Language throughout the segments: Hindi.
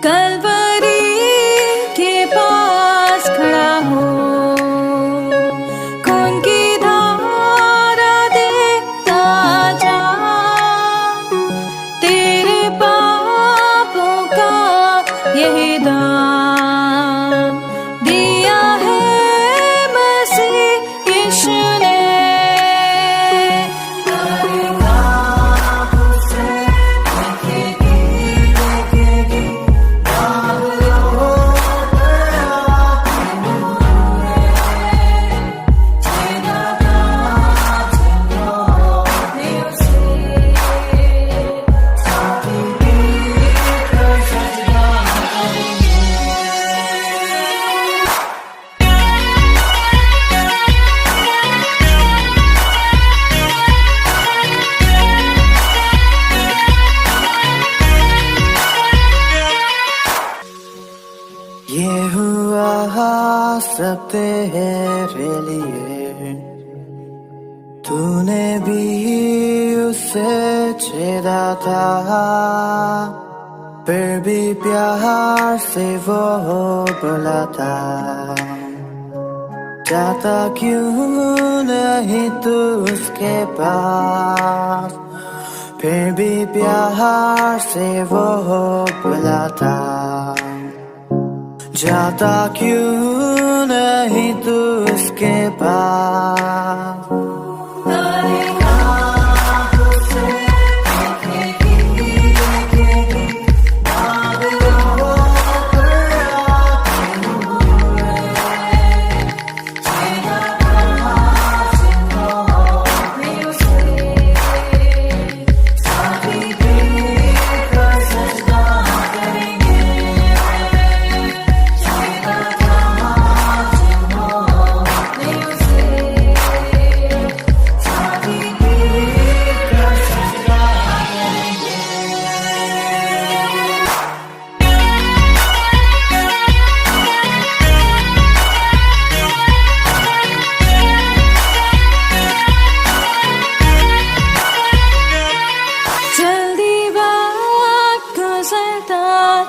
कलवरी के पास खड़ा हो, खून की धारा देखता जा, तेरे पापों का यही दाम दिया है मसीह यीशु ने। ये हुआ सब तेरे लिए, तूने भी उसे छेड़ा था, फिर भी प्यार से वो बुलाता, जाता क्यों नहीं तू उसके पास, फिर भी प्यार से वो बुलाता, जाता क्यों नहीं तू उसके पास।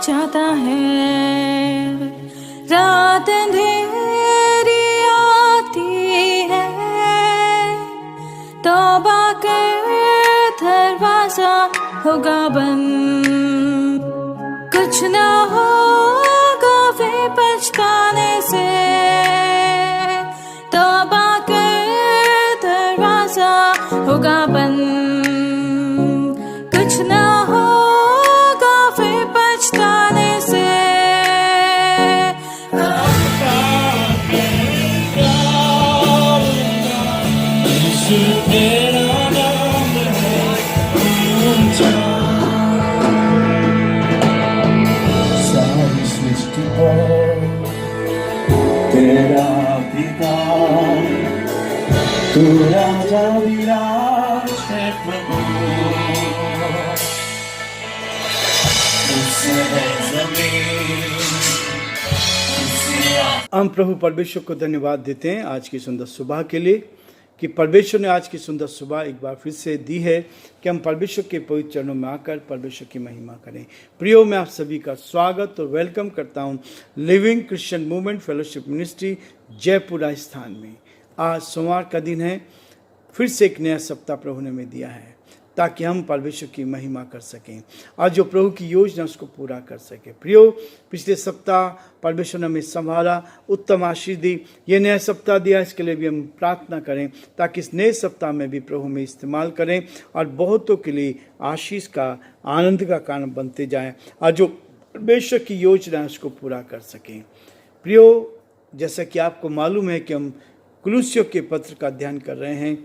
चाहता है, रात अंधेरी आती है, तौबा कर दरवाजा होगा बंद, कुछ ना होगा वे पछताने से, तौबा कर दरवाजा होगा बंद, कुछ ना होगा फिर पछताने से। सारी सृष्टि पर तेरा पिता, तू राजा विराज है प्रभु, हम प्रभु परमेश्वर को धन्यवाद देते हैं आज की सुंदर सुबह के लिए, कि परमेश्वर ने आज की सुंदर सुबह एक बार फिर से दी है कि हम परमेश्वर के पवित्र चरणों में आकर परमेश्वर की महिमा करें। प्रियो, मैं आप सभी का स्वागत और वेलकम करता हूं living Christian movement fellowship ministry Jaipur Rajasthan में। आज सोमवार का दिन है, फिर से एक नया सप्ताह प्रभु ने हमें दिया है ताकि हम परमेश्वर की महिमा कर सकें और जो प्रभु की योजना उसको पूरा कर सकें। प्रियो, पिछले सप्ताह परमेश्वर ने हमें संभाला, उत्तम आशीष दी, ये नया सप्ताह दिया, इसके लिए भी हम प्रार्थना करें ताकि इस नए सप्ताह में भी प्रभु में इस्तेमाल करें और बहुतों के लिए आशीष का, आनंद का कारण बनते जाएं और जो परमेश्वर की योजना है उसको पूरा कर सकें। प्रियो, जैसा कि आपको मालूम है कि हम कुलुस्सियों के पत्र का अध्ययन कर रहे हैं,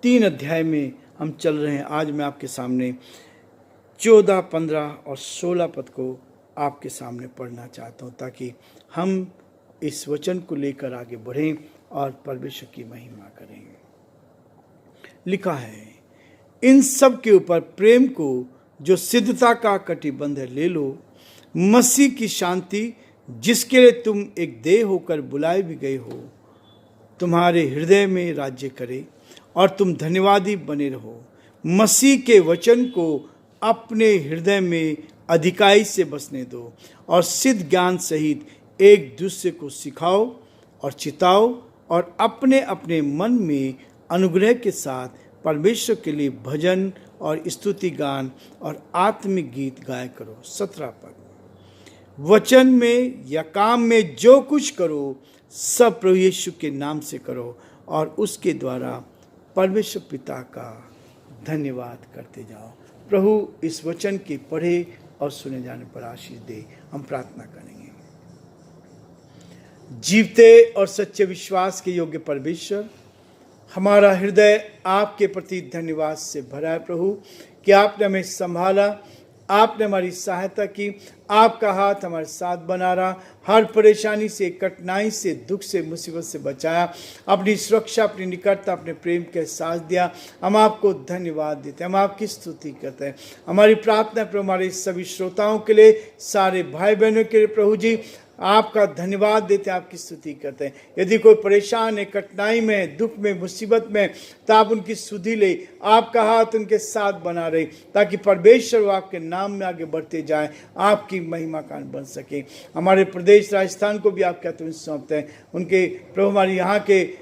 3 अध्याय में हम चल रहे हैं। आज मैं आपके सामने 14, 15 और 16 पद को आपके सामने पढ़ना चाहता हूँ ताकि हम इस वचन को लेकर आगे बढ़ें और परमेश्वर की महिमा करें। लिखा है, इन सब के ऊपर प्रेम को जो सिद्धता का कटिबंध है ले लो, मसीह की शांति जिसके लिए तुम एक देह होकर बुलाए भी गए हो तुम्हारे हृदय में राज्य करे और तुम धन्यवादी बने रहो। मसीह के वचन को अपने हृदय में अधिकाई से बसने दो और सिद्ध ज्ञान सहित एक दूसरे को सिखाओ और चिताओ और अपने अपने मन में अनुग्रह के साथ परमेश्वर के लिए भजन और स्तुति गान और आत्मिक गीत गाया करो। 17 पद, वचन में या काम में जो कुछ करो सब प्रभु यीशु के नाम से करो और उसके द्वारा परमेश्वर पिता का धन्यवाद करते जाओ। प्रभु इस वचन के पढ़े और सुने जाने पर आशीष दे। हम प्रार्थना करेंगे। जीवते और सच्चे विश्वास के योग्य परमेश्वर, हमारा हृदय आपके प्रति धन्यवाद से भरा है प्रभु कि आपने हमें संभाला, आपने हमारी सहायता की, आपका हाथ हमारे साथ बना रहा, हर परेशानी से, कठिनाई से, दुख से, मुसीबत से बचाया, अपनी सुरक्षा, अपनी निकटता, अपने प्रेम के एहसास दिया। हम आपको धन्यवाद देते हैं, हम आपकी स्तुति करते हैं। हमारी प्रार्थना प्रभु हमारे सभी श्रोताओं के लिए, सारे भाई बहनों के लिए प्रभु जी आपका धन्यवाद देते हैं, आपकी स्तुति करते हैं। यदि कोई परेशान है, कठिनाई में है, दुख में, मुसीबत में, तो आप उनकी सुधि ले, आपका हाथ उनके साथ बना रहे, ताकि परमेश्वर वो आपके नाम में आगे बढ़ते जाए, आपकी महिमा कान बन सके। हमारे प्रदेश राजस्थान को भी आप कहते हैं सौंपते हैं, उनके प्रभु हमारे यहाँ के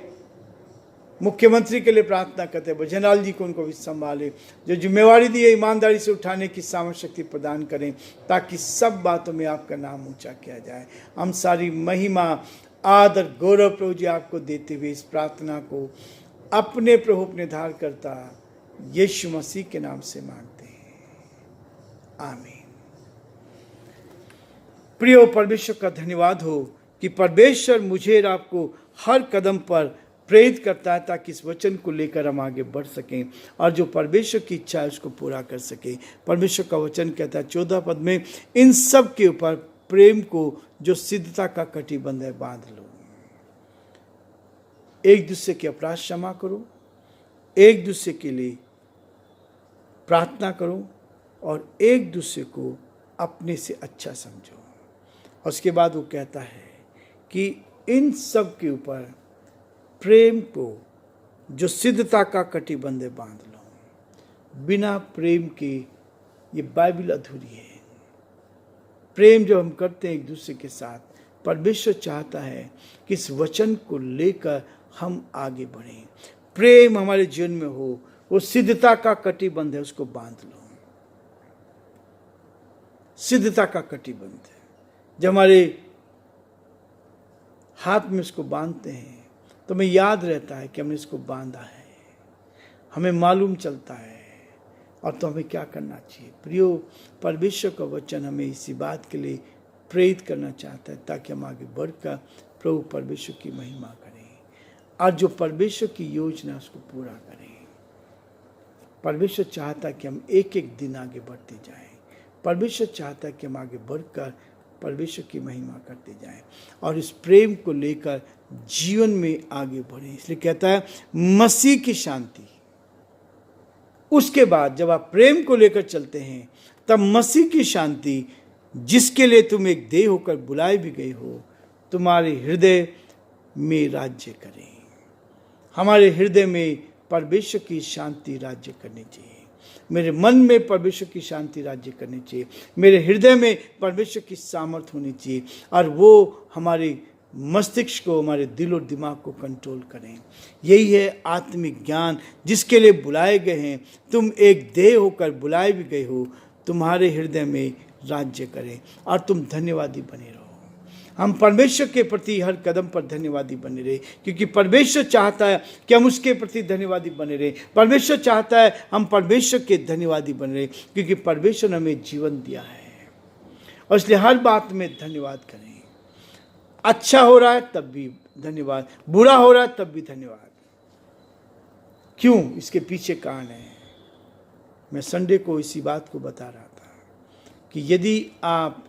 मुख्यमंत्री के लिए प्रार्थना करते हैं, भजनलाल जी को उनको भी संभाले, जो जिम्मेवारी दी है ईमानदारी से उठाने की सामर्थ शक्ति प्रदान करें, ताकि सब बातों में आपका नाम ऊंचा किया जाए। हम सारी महिमा, आदर, गौरव प्रभु जी आपको देते हुए इस प्रार्थना को अपने प्रभु अपने धार करता यीशु मसीह के नाम से मांगते हैं, आमीन। प्रिय परमेश्वर का धन्यवाद हो कि परमेश्वर मुझे और आपको हर कदम पर प्रेरित करता है, ताकि इस वचन को लेकर हम आगे बढ़ सकें और जो परमेश्वर की इच्छा है उसको पूरा कर सके। परमेश्वर का वचन कहता है 14 पद में, इन सब के ऊपर प्रेम को जो सिद्धता का कटिबंध है बांध लो। एक दूसरे के अपराध क्षमा करो, एक दूसरे के लिए प्रार्थना करो और एक दूसरे को अपने से अच्छा समझो। और उसके बाद वो कहता है कि इन सब के ऊपर प्रेम को जो सिद्धता का कटिबंध बांध लो। बिना प्रेम के ये बाइबल अधूरी है। प्रेम जो हम करते हैं एक दूसरे के साथ, परमेश्वर चाहता है कि इस वचन को लेकर हम आगे बढ़ें, प्रेम हमारे जीवन में हो, वो सिद्धता का कटिबंध है, उसको बांध लो। सिद्धता का कटिबंध जब हमारे हाथ में उसको बांधते हैं तो हमें याद रहता है कि हमने इसको बांधा है, हमें मालूम चलता है और तो हमें क्या करना चाहिए। प्रियो, परमेश्वर का वचन हमें इसी बात के लिए प्रेरित करना चाहता है, ताकि हम आगे बढ़कर प्रभु परमेश्वर की महिमा करें और जो परमेश्वर की योजना उसको पूरा करें। परमेश्वर चाहता है कि हम एक एक दिन आगे बढ़ते जाएं। परमेश्वर चाहता है कि हम आगे बढ़कर परमेश्वर की महिमा करते जाएं और इस प्रेम को लेकर जीवन में आगे बढ़ें। इसलिए कहता है मसीह की शांति। उसके बाद जब आप प्रेम को लेकर चलते हैं तब मसीह की शांति, जिसके लिए तुम एक देह होकर बुलाए भी गए हो, तुम्हारे हृदय में राज्य करे। हमारे हृदय में परमेश्वर की शांति राज्य करनी चाहिए। मेरे मन में परमेश्वर की शांति राज्य करनी चाहिए, मेरे हृदय में परमेश्वर की सामर्थ होनी चाहिए और वो हमारे मस्तिष्क को, हमारे दिल और दिमाग को कंट्रोल करें। यही है आत्मिक ज्ञान, जिसके लिए बुलाए गए हैं। तुम एक देह होकर बुलाए भी गए हो, तुम्हारे हृदय में राज्य करें और तुम धन्यवादी बने रहो। हम परमेश्वर के प्रति हर कदम पर धन्यवादी बने रहे, क्योंकि परमेश्वर चाहता है कि हम उसके प्रति धन्यवादी बने रहे। परमेश्वर चाहता है हम परमेश्वर के धन्यवादी बने रहे, क्योंकि परमेश्वर ने हमें जीवन दिया है और इसलिए हर बात में धन्यवाद करें। अच्छा हो रहा है तब भी धन्यवाद, बुरा हो रहा है तब भी धन्यवाद। क्यों? इसके पीछे कारण है। मैं संडे को इसी बात को बता रहा था कि यदि आप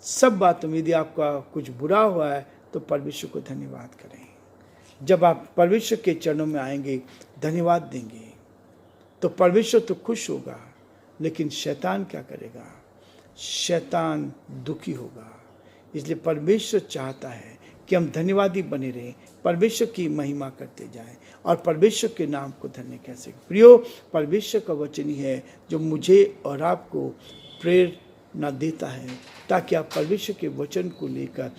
सब बातों में, यदि आपका कुछ बुरा हुआ है तो परमेश्वर को धन्यवाद करें। जब आप परमेश्वर के चरणों में आएंगे, धन्यवाद देंगे, तो परमेश्वर तो खुश होगा, लेकिन शैतान क्या करेगा? शैतान दुखी होगा। इसलिए परमेश्वर चाहता है कि हम धन्यवादी बने रहें, परमेश्वर की महिमा करते जाएं और परमेश्वर के नाम को धन्य कह सकें। प्रियो, परमेश्वर का वचन ही है जो मुझे और आपको प्रेरित ना देता है, ताकि आप परमेश्वर के वचन को लेकर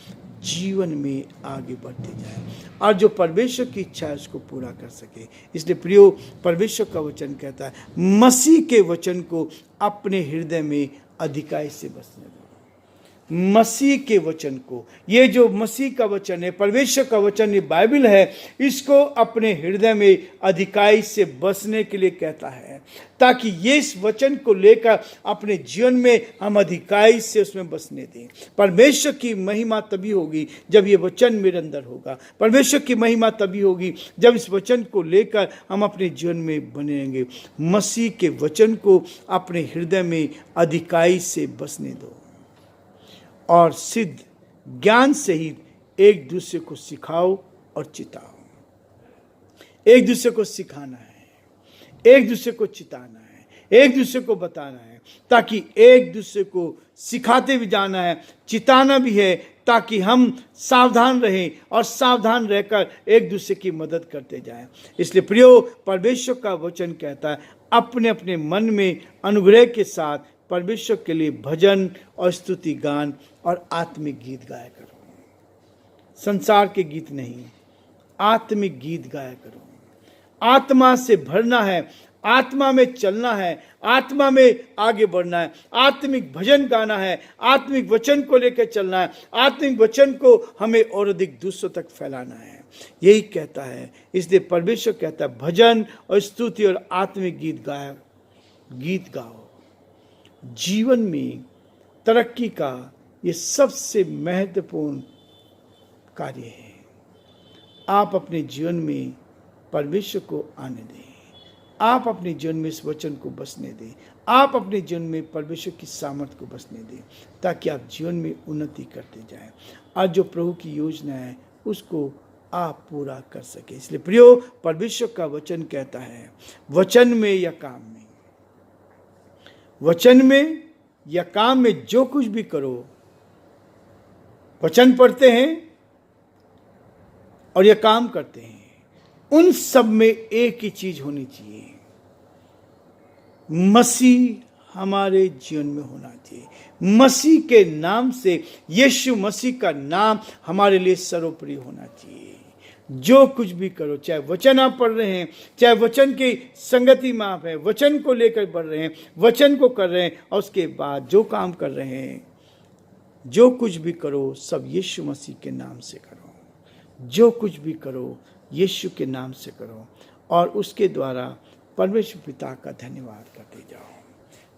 जीवन में आगे बढ़ते जाएं और जो परमेश्वर की इच्छा है उसको पूरा कर सके। इसलिए प्रियो, परमेश्वर का वचन कहता है मसीह के वचन को अपने हृदय में अधिकाई से बसने दो। मसीह के वचन को, ये जो मसीह का वचन है, परमेश्वर का वचन, ये बाइबल है, इसको अपने हृदय में अधिकाई से बसने के लिए कहता है, ताकि ये इस वचन को लेकर अपने जीवन में हम अधिकाई से उसमें बसने दें। परमेश्वर की महिमा तभी होगी जब ये वचन मेरे अंदर होगा। परमेश्वर की महिमा तभी होगी जब इस वचन को लेकर हम अपने जीवन में बने रहेंगे। मसीह के वचन को अपने हृदय में अधिकाई से बसने दो और सिद्ध ज्ञान सहित एक दूसरे को सिखाओ और चिताओ। एक दूसरे को सिखाना है, एक दूसरे को चिताना है, एक दूसरे को बताना है, ताकि एक दूसरे को सिखाते भी जाना है, चिताना भी है, ताकि हम सावधान रहें और सावधान रहकर एक दूसरे की मदद करते जाएं। इसलिए प्रियो, परमेश्वर का वचन कहता है अपने अपने मन में अनुग्रह के साथ परमेश्वर के लिए भजन और स्तुति गान और आत्मिक गीत गाया करो। संसार के गीत नहीं, आत्मिक गीत गाया करो। आत्मा से भरना है, आत्मा में चलना है, आत्मा में आगे बढ़ना है, आत्मिक भजन गाना है, आत्मिक वचन को लेकर चलना है, आत्मिक वचन को हमें और अधिक दूसरों तक फैलाना है। यही कहता है। इसलिए परमेश्वर कहता है भजन और स्तुति और आत्मिक गीत गाओ। जीवन में तरक्की का ये सबसे महत्वपूर्ण कार्य है। आप अपने जीवन में परमेश्वर को आने दें, आप अपने जीवन में इस वचन को बसने दें, आप अपने जीवन में परमेश्वर की सामर्थ्य को बसने दें, ताकि आप जीवन में उन्नति करते जाएं और जो प्रभु की योजना है उसको आप पूरा कर सके। इसलिए प्रियो, परमेश्वर का वचन कहता है वचन में या काम में, वचन में या काम में जो कुछ भी करो, वचन पढ़ते हैं और यह काम करते हैं, उन सब में एक ही चीज होनी चाहिए, मसीह हमारे जीवन में होना चाहिए। मसीह के नाम से, यीशु मसीह का नाम हमारे लिए सर्वोपरि होना चाहिए। जो कुछ भी करो, चाहे वचन आप पढ़ रहे हैं, चाहे वचन की संगति में आप हैं, वचन को लेकर बढ़ रहे हैं, वचन को कर रहे हैं, और उसके बाद जो काम कर रहे हैं, जो कुछ भी करो, सब यीशु मसीह के नाम से करो। जो कुछ भी करो यीशु के नाम से करो और उसके द्वारा परमेश्वर पिता का धन्यवाद करते जाओ।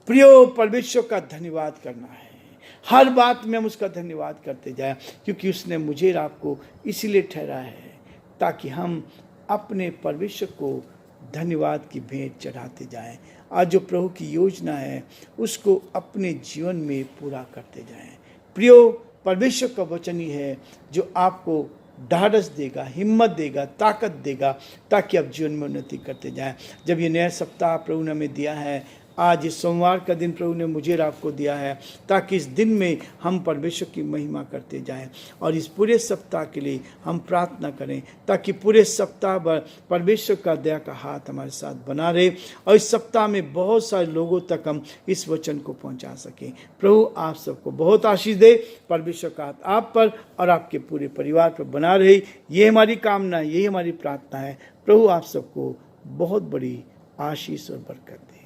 प्रियो, परमेश्वर का धन्यवाद करना है, हर बात में हम उसका धन्यवाद करते जाएं, क्योंकि उसने मुझे और आपको इसीलिए ठहराया है ताकि हम अपने परमेश्वर को धन्यवाद की भेंट चढ़ाते जाएं। आज जो प्रभु की योजना है उसको अपने जीवन में पूरा करते जाएं। प्रियो, परमेश्वर का वचन ही है जो आपको ढाढ़स देगा, हिम्मत देगा, ताकत देगा, ताकि आप जीवन में उन्नति करते जाएं। जब ये नया सप्ताह प्रभु ने हमें दिया है, आज इस सोमवार का दिन प्रभु ने मुझे और आपको दिया है, ताकि इस दिन में हम परमेश्वर की महिमा करते जाएं और इस पूरे सप्ताह के लिए हम प्रार्थना करें, ताकि पूरे सप्ताह भर परमेश्वर का दया का हाथ हमारे साथ बना रहे और इस सप्ताह में बहुत सारे लोगों तक हम इस वचन को पहुंचा सकें। प्रभु आप सबको बहुत आशीष दे, परमेश्वर का हाथ आप पर और आपके पूरे परिवार पर बना रहे, ये हमारी कामना है, यही हमारी प्रार्थना है। प्रभु आप सबको बहुत बड़ी आशीष और बरकत दे।